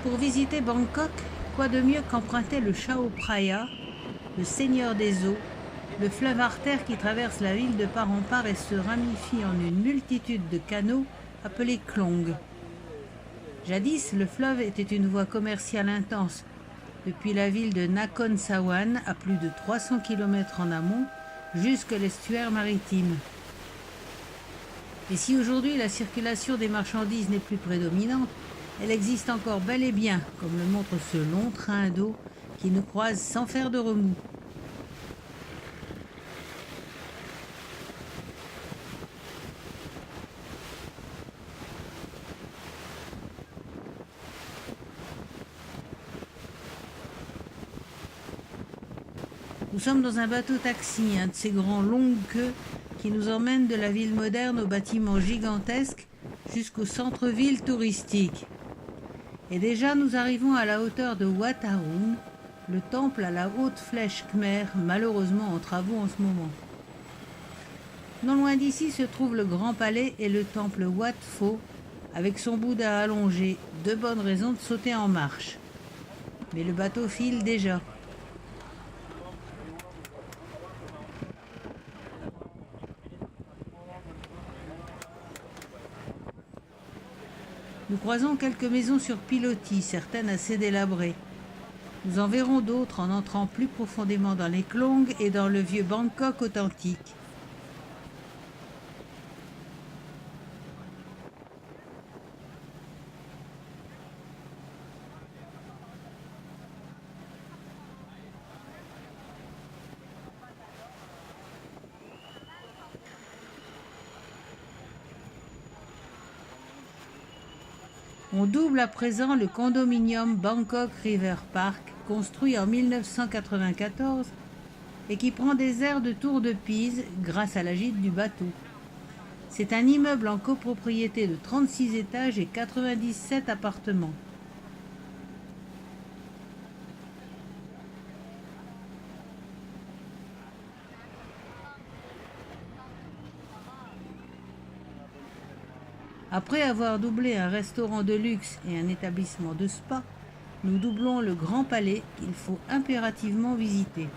Pour visiter Bangkok, quoi de mieux qu'emprunter le Chao Phraya, le Seigneur des eaux, le fleuve artère qui traverse la ville de part en part et se ramifie en une multitude de canaux appelés klong. Jadis, le fleuve était une voie commerciale intense, depuis la ville de Nakhon Sawan, à plus de 300 km en amont, jusqu'à l'estuaire maritime. Et si aujourd'hui la circulation des marchandises n'est plus prédominante, elle existe encore bel et bien, comme le montre ce long train d'eau qui nous croise sans faire de remous. Nous sommes dans un bateau-taxi, un de ces grands longues queues qui nous emmène de la ville moderne aux bâtiments gigantesques jusqu'au centre-ville touristique. Et déjà nous arrivons à la hauteur de Wat Arun, le temple à la haute flèche khmer, malheureusement en travaux en ce moment. Non loin d'ici se trouve le Grand Palais et le temple Wat Pho, avec son Bouddha allongé, deux bonnes raisons de sauter en marche. Mais le bateau file déjà. Nous croisons quelques maisons sur pilotis, certaines assez délabrées. Nous en verrons d'autres en entrant plus profondément dans les klongs et dans le vieux Bangkok authentique. On double à présent le condominium Bangkok River Park, construit en 1994 et qui prend des airs de tour de Pise grâce à la gîte du bateau. C'est un immeuble en copropriété de 36 étages et 97 appartements. Après avoir doublé un restaurant de luxe et un établissement de spa, nous doublons le Grand Palais qu'il faut impérativement visiter.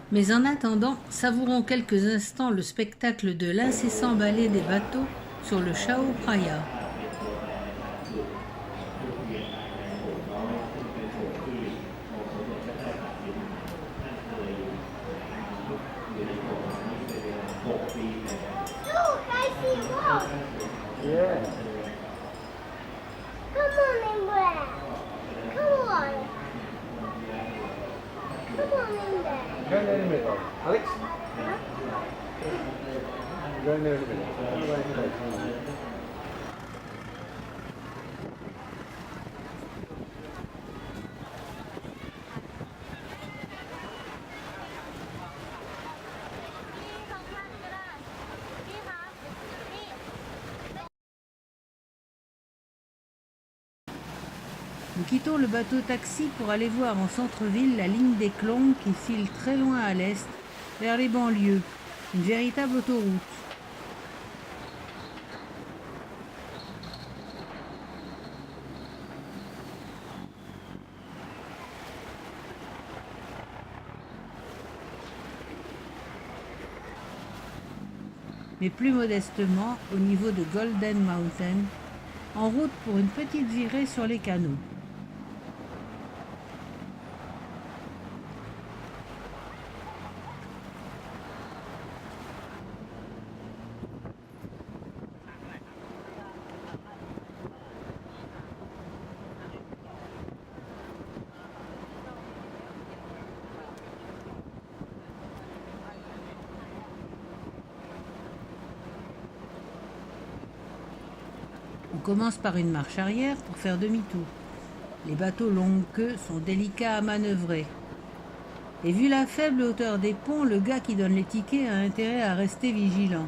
Mais en attendant, savourons quelques instants le spectacle de l'incessant balai des bateaux sur le Chao Phraya. Yeah. Come on in there. Come on. Come on in there. Go in there in a minute, Bob. Alex? Go in there in a minute. Go in there. Nous quittons le bateau-taxi pour aller voir en centre-ville la ligne des Klong qui file très loin à l'est, vers les banlieues, une véritable autoroute. Mais plus modestement, au niveau de Golden Mountain, en route pour une petite virée sur les canaux. On commence par une marche arrière pour faire demi-tour. Les bateaux longue queue sont délicats à manœuvrer. Et vu la faible hauteur des ponts, le gars qui donne les tickets a intérêt à rester vigilant.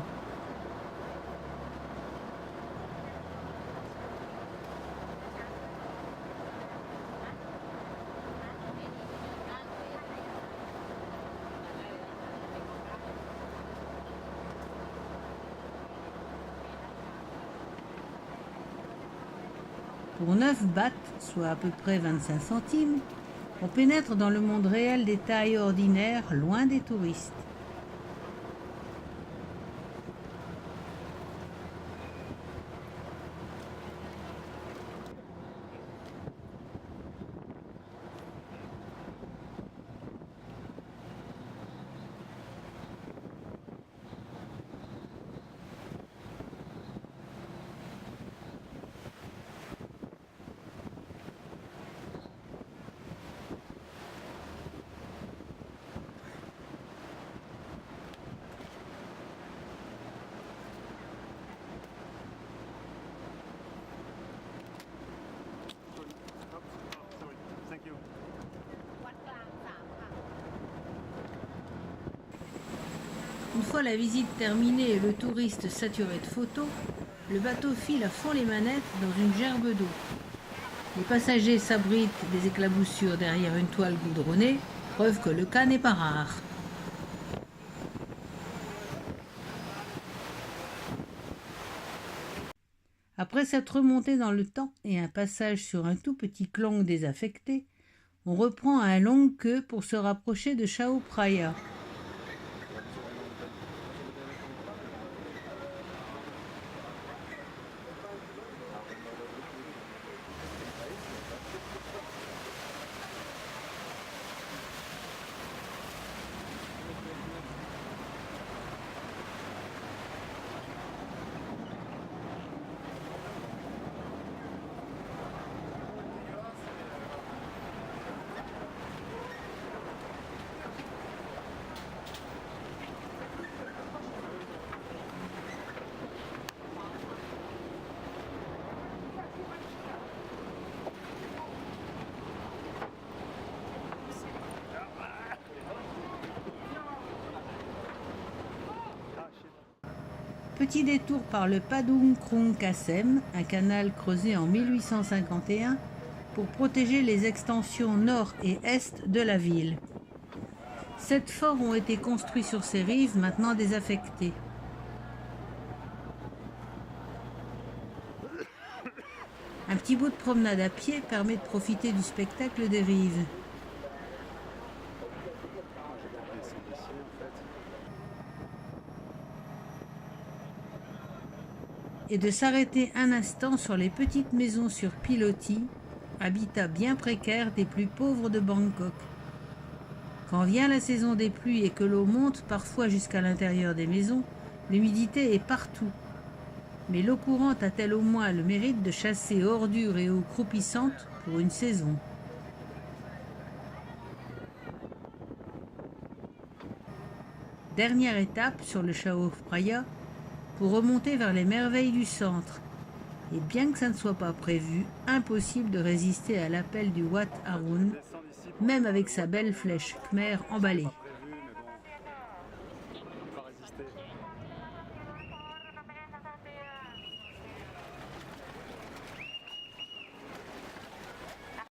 Pour 9 bahts, soit à peu près 25 centimes, on pénètre dans le monde réel des tailles ordinaires, loin des touristes. Une fois la visite terminée et le touriste saturé de photos, le bateau file à fond les manettes dans une gerbe d'eau. Les passagers s'abritent des éclaboussures derrière une toile goudronnée, preuve que le cas n'est pas rare. Après s'être remonté dans le temps et un passage sur un tout petit klong désaffecté, on reprend un longue queue pour se rapprocher de Chao Phraya. Petit détour par le Padung Krung Kassem, un canal creusé en 1851 pour protéger les extensions nord et est de la ville. 7 forts ont été construits sur ces rives, maintenant désaffectées. Un petit bout de promenade à pied permet de profiter du spectacle des rives. Et de s'arrêter un instant sur les petites maisons sur pilotis, habitat bien précaire des plus pauvres de Bangkok. Quand vient la saison des pluies et que l'eau monte parfois jusqu'à l'intérieur des maisons, l'humidité est partout. Mais l'eau courante a-t-elle au moins le mérite de chasser ordures et eaux croupissantes pour une saison? Dernière étape sur le Chao Phraya, pour remonter vers les merveilles du centre. Et bien que ça ne soit pas prévu, impossible de résister à l'appel du Wat Arun, même avec sa belle flèche khmer emballée.